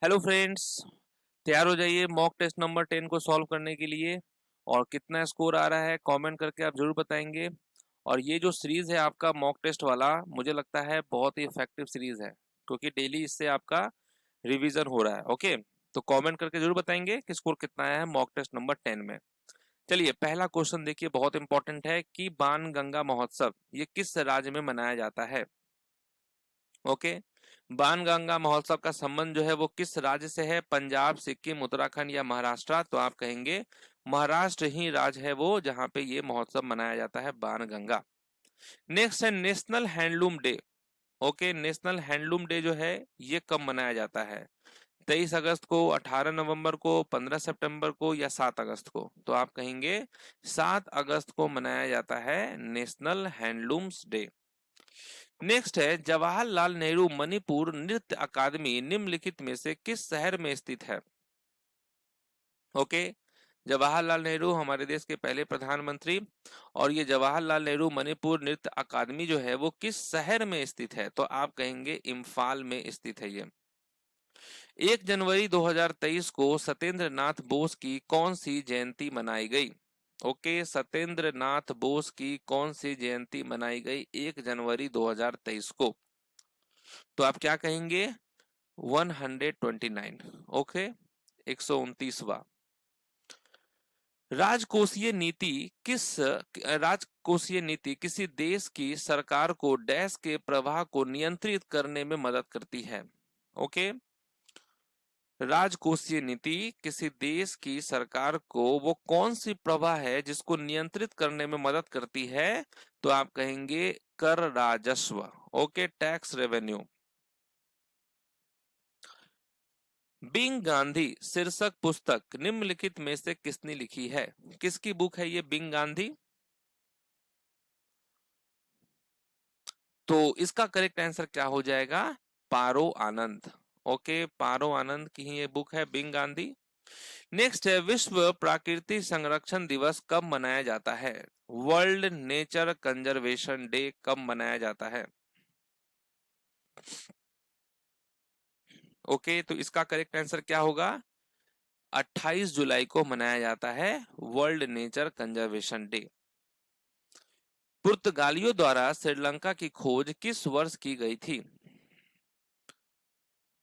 Hello friends, तैयार हो जाइए मॉक टेस्ट नंबर 10 को सॉल्व करने के लिए। और कितना स्कोर आ रहा है कमेंट करके आप जरूर बताएंगे। और ये जो सीरीज है आपका मॉक टेस्ट वाला, मुझे लगता है बहुत ही इफेक्टिव सीरीज है, क्योंकि डेली इससे आपका रिवीजन हो रहा है। ओके, तो कमेंट करके जरूर बताएंगे कि स्कोर कितना आया है मॉक टेस्ट नंबर 10 में। चलिए पहला क्वेश्चन देखिए, बहुत इंपॉर्टेंट है कि बाण गंगा महोत्सव ये किस राज्य में मनाया जाता है। ओके, बाणगंगा महोत्सव का संबंध जो है वो किस राज्य से है, पंजाब, सिक्किम, उत्तराखंड या महाराष्ट्र। तो आप कहेंगे महाराष्ट्र ही राज्य है वो जहां पे ये महोत्सव मनाया जाता है, बाणगंगा। नेक्स्ट है national handloom day. Okay, national handloom day जो है ये कब मनाया जाता है, 23 अगस्त को, 18 नवंबर को, 15 सितंबर को या 7 अगस्त को। तो आप कहेंगे 7 अगस्त को मनाया जाता है नेशनल हैंडलूम्स डे। नेक्स्ट है जवाहरलाल नेहरू मणिपुर नृत्य अकादमी निम्नलिखित में से किस शहर में स्थित है। ओके, जवाहरलाल नेहरू हमारे देश के पहले प्रधानमंत्री, और ये जवाहरलाल नेहरू मणिपुर नृत्य अकादमी जो है वो किस शहर में स्थित है। तो आप कहेंगे इम्फाल में स्थित है ये। 1 जनवरी 2023 को सत्येंद्र नाथ बोस की कौन सी जयंती मनाई गई। ओके, सत्येंद्र नाथ बोस की कौन सी जयंती मनाई गई 1 जनवरी 2023 को। तो आप क्या कहेंगे 129। ओके, 129वां। राजकोषीय नीति राजकोषीय नीति किसी देश की सरकार को डैश के प्रवाह को नियंत्रित करने में मदद करती है। ओके, राजकोषीय नीति किसी देश की सरकार को वो कौन सी प्रवाह है जिसको नियंत्रित करने में मदद करती है। तो आप कहेंगे कर राजस्व। Okay, tax revenue. Being Gandhi शीर्षक पुस्तक निम्नलिखित में से किसने लिखी है। किसकी बुक है ये बिंग गांधी। तो इसका करेक्ट आंसर क्या हो जाएगा, पारो आनंद। ओके, पारो आनंद की ही ये बुक है बिंग गांधी। नेक्स्ट है विश्व प्राकृतिक संरक्षण दिवस कब मनाया जाता है। वर्ल्ड नेचर कंजर्वेशन डे कब मनाया जाता है। ओके, तो इसका करेक्ट आंसर क्या होगा, 28 जुलाई को मनाया जाता है वर्ल्ड नेचर कंजर्वेशन डे। पुर्तगालियों द्वारा श्रीलंका की खोज किस वर्ष की गई थी।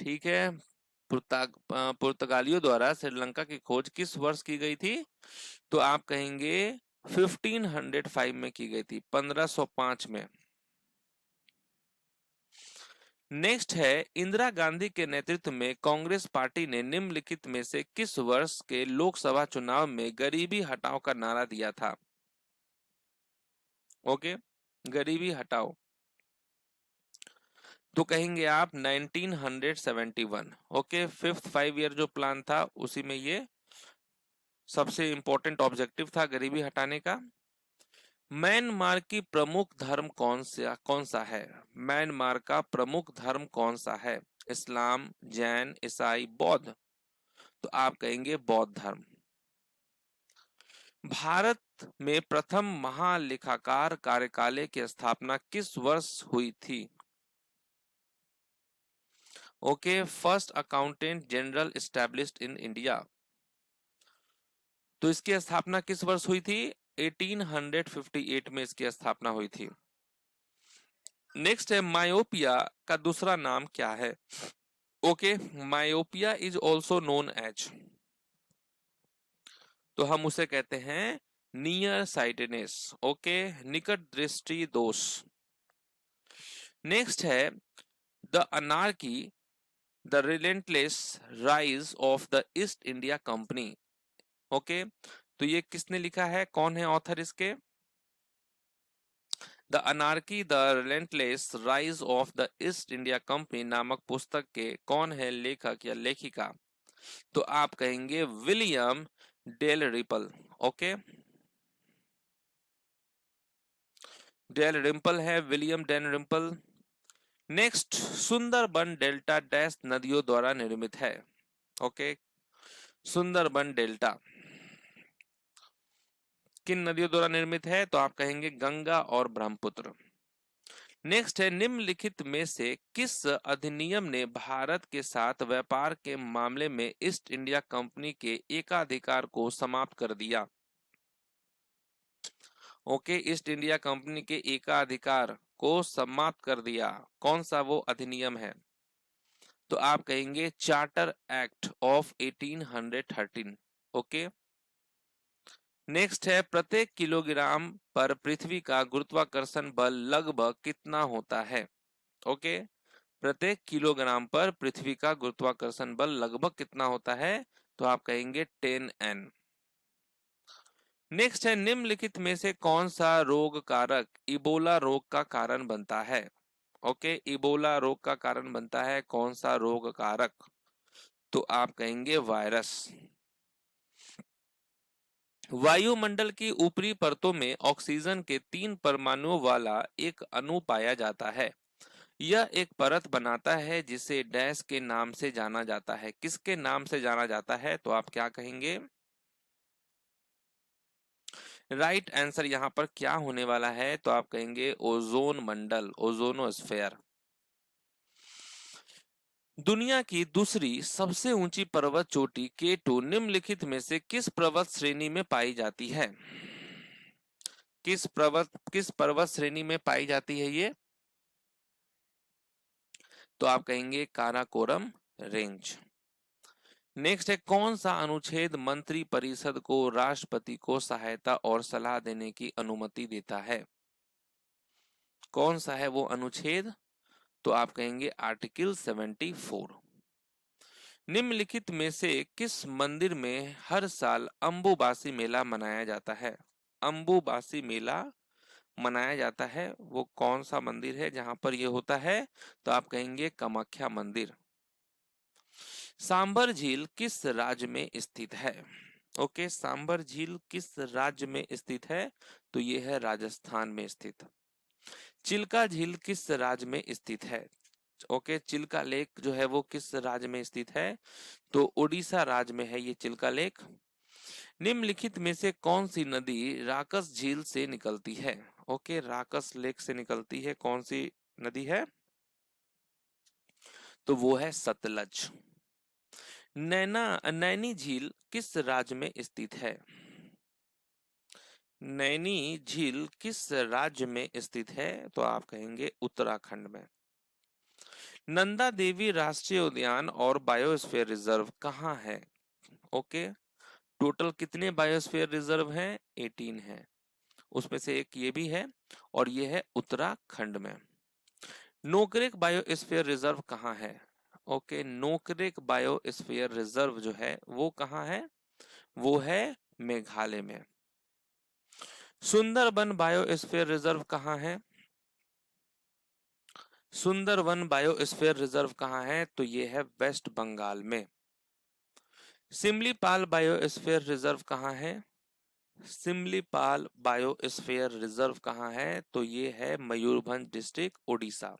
ठीक है, पुर्तगालियों द्वारा श्रीलंका की खोज किस वर्ष की गई थी। तो आप कहेंगे 1505 में की गई थी, 1505 में। नेक्स्ट है इंदिरा गांधी के नेतृत्व में कांग्रेस पार्टी ने निम्नलिखित में से किस वर्ष के लोकसभा चुनाव में गरीबी हटाओ का नारा दिया था। ओके, गरीबी हटाओ। तो कहेंगे आप 1971। ओके, फिफ्थ 5 ईयर जो प्लान था उसी में ये सबसे इंपॉर्टेंट ऑब्जेक्टिव था गरीबी हटाने का। म्यांमार की प्रमुख धर्म कौन सा है। म्यांमार का प्रमुख धर्म कौन सा है, इस्लाम, जैन, ईसाई, बौद्ध। तो आप कहेंगे बौद्ध धर्म। भारत में प्रथम महालेखाकार कार्यालय की स्थापना किस वर्ष हुई थी। Okay, first accountant general established in India. तो इसकी स्थापना किस वर्ष हुई थी, 1858 में इसकी स्थापना हुई थी। नेक्स्ट है मायोपिया का दूसरा नाम क्या है। Okay, myopia is also known as, तो हम उसे कहते हैं नियर साइटेडनेस। ओके, निकट दृष्टि दोष। नेक्स्ट है the anarchy the relentless rise of the east India company. Okay, तो ये किसने लिखा है, कौन है ऑथर इसके। The anarchy the relentless rise of the east India company नामक पुस्तक के कौन है लेखक या लेखिका। तो आप कहेंगे William Dalrymple. Okay, Dalrymple है, William Dalrymple. Next, Sundarban delta dash नदियों द्वारा निर्मित है। ओके, सुंदरबन डेल्टा किन नदियों द्वारा निर्मित है। तो आप कहेंगे गंगा और ब्रह्मपुत्र। नेक्स्ट है, निम्नलिखित में से किस अधिनियम ने भारत के साथ व्यापार के मामले में ईस्ट इंडिया कंपनी के एकाधिकार को समाप्त कर दिया? ओके, ईस्ट इंडिया कंपनी के एकाधिकार को समाप्त कर दिया, कौन सा वो अधिनियम है? तो आप कहेंगे charter act of 1813। Okay, next है, प्रत्येक किलोग्राम पर पृथ्वी का गुरुत्वाकर्षण बल लगभग कितना होता है? ओके, प्रत्येक किलोग्राम पर पृथ्वी का गुरुत्वाकर्षण बल लगभग कितना होता है? तो आप कहेंगे 10 N। नेक्स्ट है, निम्नलिखित में से कौन सा रोग कारक इबोला रोग का कारण बनता है? ओके, इबोला रोग का कारण बनता है कौन सा रोग कारक? तो आप कहेंगे वायरस। वायुमंडल की ऊपरी परतों में ऑक्सीजन के 3 परमाणुओं वाला एक अणु पाया जाता है। यह एक परत बनाता है जिसे डैश के नाम से जाना जाता है। किसके नाम से जाना जाता है? तो आप क्या कहेंगे? राइट आंसर यहाँ पर क्या होने वाला है? तो आप कहेंगे ओजोन मंडल, ओजोनोस्फेयर। दुनिया की दूसरी सबसे ऊंची पर्वत चोटी K2 निम्नलिखित में से किस पर्वत श्रेणी में पाई जाती है? किस पर्वत श्रेणी में पाई जाती है ये? तो आप कहेंगे काराकोरम रेंज। नेक्स्ट है, कौन सा अनुच्छेद मंत्री परिषद को राष्ट्रपति को सहायता और सलाह देने की अनुमति देता है? कौन सा है वो अनुच्छेद? तो आप कहेंगे आर्टिकल 74। निम्नलिखित में से किस मंदिर में हर साल अंबुबासी मेला मनाया जाता है? अंबुबासी मेला मनाया जाता है, वो कौन सा मंदिर है जहां पर ये होता है? तो आप कहेंगे कामाख्या मंदिर। सांबर झील किस राज्य में स्थित है? ओके, सांबर झील किस राज्य में स्थित है? तो ये है राजस्थान में स्थित। चिल्का झील किस राज्य में स्थित है? ओके, चिल्का लेक जो है वो किस राज्य में स्थित है? तो उड़ीसा राज्य में है ये चिल्का लेक। निम्नलिखित में से कौन सी नदी राकस झील से निकलती है? ओके, राकस लेक से निकलती है, कौन सी नदी है? तो वो है सतलज। नैनी झील किस राज्य में स्थित है? नैनी झील किस राज्य में स्थित है? तो आप कहेंगे उत्तराखंड में। नंदा देवी राष्ट्रीय उद्यान और बायोस्फीयर रिजर्व कहाँ है? ओके, टोटल कितने बायोस्फीयर रिजर्व हैं? 18 हैं, उसमें से एक ये भी है और ये है उत्तराखंड में। नोकरेक बायोस्फीयर रिजर्व कहाँ है? ओके, नोकरेक बायोस्फीयर रिजर्व जो है वो कहाँ है? वो है मेघालय में। सुंदरबन बायोस्फीयर रिजर्व कहाँ है? सुंदरबन बायोस्फीयर रिजर्व कहाँ है? तो ये है वेस्ट बंगाल में। सिमलीपाल बायोस्फीयर रिजर्व कहाँ है? सिमलीपाल बायोस्फीयर रिजर्व कहाँ है? तो ये है Mayurbhanj district, Odisha.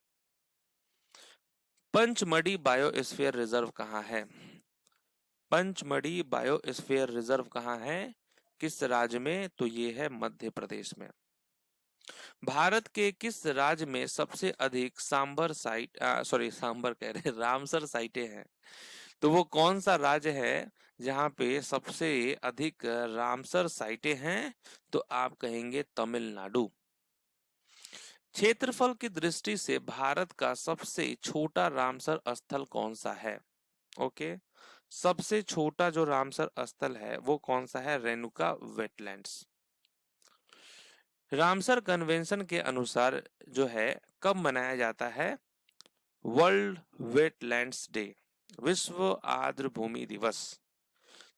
Pachmarhi biosphere reserve कहाँ है? पंचमढ़ी बायोस्फीयर रिजर्व कहाँ है? किस राज्य में? तो ये है मध्य प्रदेश में। भारत के किस राज्य में सबसे अधिक सांबर कह रहे रामसर साइटें हैं? तो वो कौन सा राज्य है जहां पे सबसे अधिक रामसर साइटें हैं? तो आप कहेंगे तमिलनाडु। क्षेत्रफल की दृष्टि से भारत का सबसे छोटा रामसर स्थल कौन सा है? ओके, सबसे छोटा जो रामसर स्थल है वो कौन सा है? रेणुका वेटलैंड्स। रामसर कन्वेंशन के अनुसार जो है कब मनाया जाता है? वर्ल्ड वेटलैंड्स डे, विश्व आर्द्र भूमि दिवस।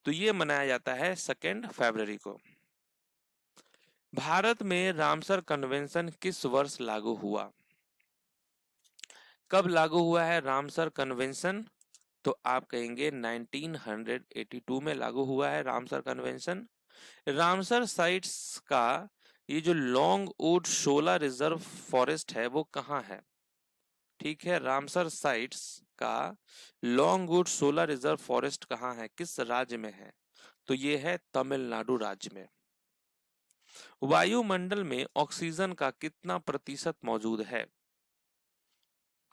तो ये मनाया जाता है 2 फरवरी को। भारत में रामसर कन्वेंशन किस वर्ष लागू हुआ? कब लागू हुआ है रामसर कन्वेंशन? तो आप कहेंगे 1982 में लागू हुआ है रामसर कन्वेंशन। रामसर साइट्स का ये जो long would Shola reserve forest है वो कहाँ है? ठीक है, रामसर साइट्स का long would Shola reserve forest कहाँ है, किस राज्य में है? तो ये है तमिलनाडु राज्य में। वायुमंडल में ऑक्सीजन का कितना प्रतिशत मौजूद है?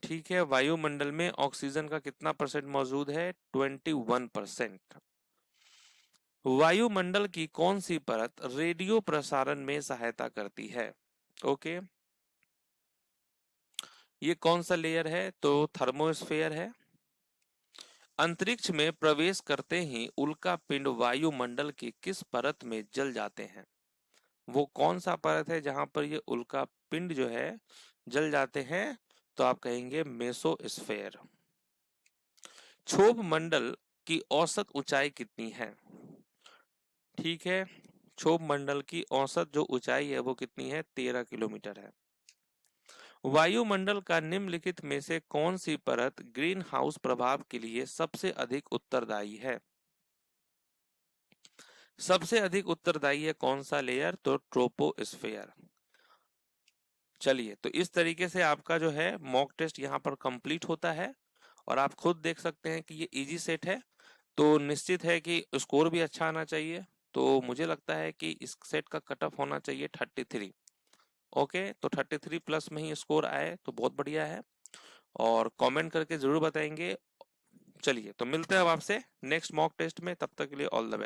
ठीक है, वायुमंडल में ऑक्सीजन का कितना परसेंट मौजूद है? 21%। वायुमंडल की कौन सी परत रेडियो प्रसारण में सहायता करती है? ओके, ये कौन सा लेयर है? तो थर्मोस्फेयर है। अंतरिक्ष में प्रवेश करते ही उल्का पिंड वायुमंडल की किस परत में जल जाते हैं? वो कौन सा परत है जहां पर ये उल्का पिंड जो है जल जाते हैं? तो आप कहेंगे मेसोस्फेयर। क्षोभ मंडल की औसत ऊंचाई कितनी है? ठीक है, क्षोभ मंडल की औसत जो ऊंचाई है वो कितनी है? 13 किलोमीटर है। वायुमंडल का निम्नलिखित में से कौन सी परत ग्रीन हाउस प्रभाव के लिए सबसे अधिक उत्तरदायी है? सबसे अधिक उत्तरदायी है कौन सा लेयर? तो ट्रोपोस्फेयर। चलिए, तो इस तरीके से आपका जो है मॉक टेस्ट यहाँ पर कंप्लीट होता है और आप खुद देख सकते हैं कि ये इजी सेट है, तो निश्चित है कि स्कोर भी अच्छा आना चाहिए। तो मुझे लगता है कि इस सेट का कट ऑफ होना चाहिए 33। ओके, तो 33 प्लस में ही स्कोर आए तो बहुत बढ़िया है, और कमेंट करके जरूर बताएंगे। चलिए, तो मिलते हैं अब आपसे नेक्स्ट मॉक टेस्ट में, तब तक के लिए ऑल द बेस्ट।